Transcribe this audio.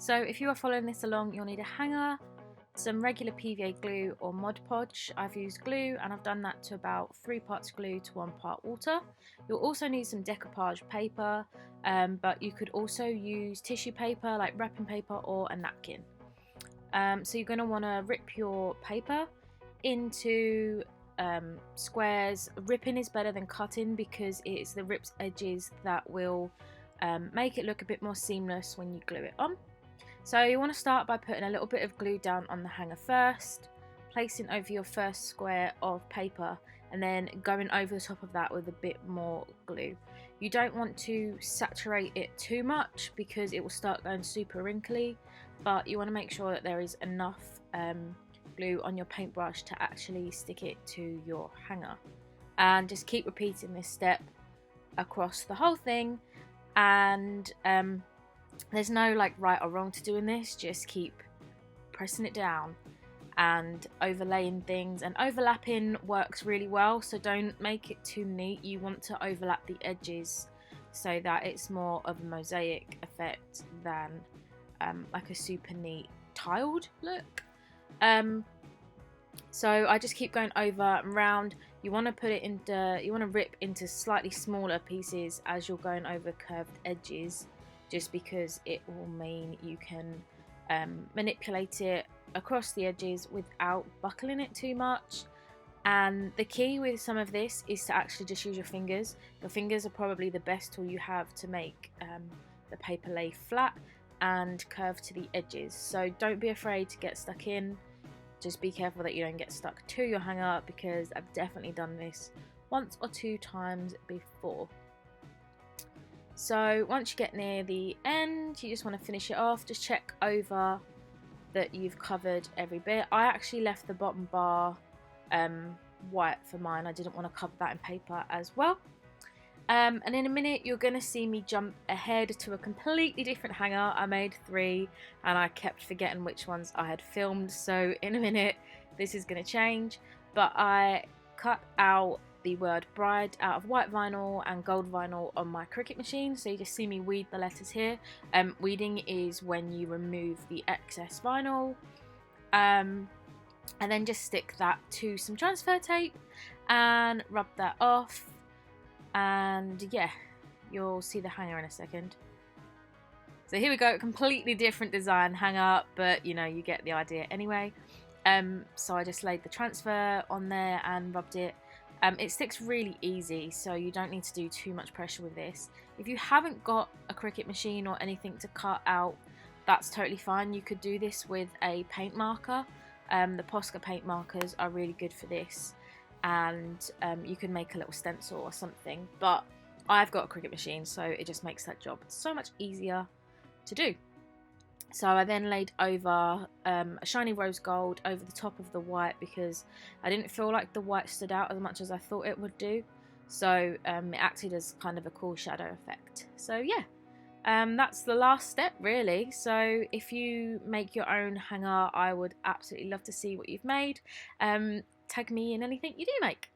So if you are following this along, you'll need a hanger, some regular PVA glue or Mod Podge. I've used glue and I've done that to about 3 parts glue to 1 part water. You'll also need some decoupage paper, but you could also use tissue paper like wrapping paper or a napkin. So you're going to want to rip your paper into squares. Ripping is better than cutting because it's the ripped edges that will make it look a bit more seamless when you glue it on. So you want to start by putting a little bit of glue down on the hanger first, placing over your first square of paper and then going over the top of that with a bit more glue. You don't want to saturate it too much because it will start going super wrinkly, but you want to make sure that there is enough glue on your paintbrush to actually stick it to your hanger. And just keep repeating this step across the whole thing, and there's no like right or wrong to doing this, just keep pressing it down and overlaying things, and overlapping works really well, so don't make it too neat. You want to overlap the edges so that it's more of a mosaic effect than like a super neat tiled look. So I just keep going over and round. You want to put it into, you want to rip into slightly smaller pieces as you're going over curved edges, just because it will mean you can manipulate it across the edges without buckling it too much. And the key with some of this is to actually just use your fingers. Your fingers are probably the best tool you have to make the paper lay flat and curve to the edges. So don't be afraid to get stuck in. Just be careful that you don't get stuck to your hanger, because I've definitely done this once or 2 times before. So once you get near the end, you just want to finish it off. Just check over that you've covered every bit. I actually left the bottom bar white for mine. I didn't want to cover that in paper as well. And in a minute you're going to see me jump ahead to a completely different hanger. I made 3 and I kept forgetting which ones I had filmed, so in a minute this is going to change. But I cut out the word bride out of white vinyl and gold vinyl on my Cricut machine, so you just see me weed the letters here. Weeding is when you remove the excess vinyl, and then just stick that to some transfer tape and rub that off. And yeah, you'll see the hanger in a second. So here we go, completely different design hanger, but you know, you get the idea anyway. So I just laid the transfer on there and rubbed it. It sticks really easy, so you don't need to do too much pressure with this. If you haven't got a Cricut machine or anything to cut out, that's totally fine. You could do this with a paint marker. The Posca paint markers are really good for this, and you can make a little stencil or something, but I've got a Cricut machine, so it just makes that job so much easier to do. So I then laid over a shiny rose gold over the top of the white, because I didn't feel like the white stood out as much as I thought it would do, so it acted as kind of a cool shadow effect. So yeah, that's the last step really. So if you make your own hanger, I would absolutely love to see what you've made. Tag me in anything you do make.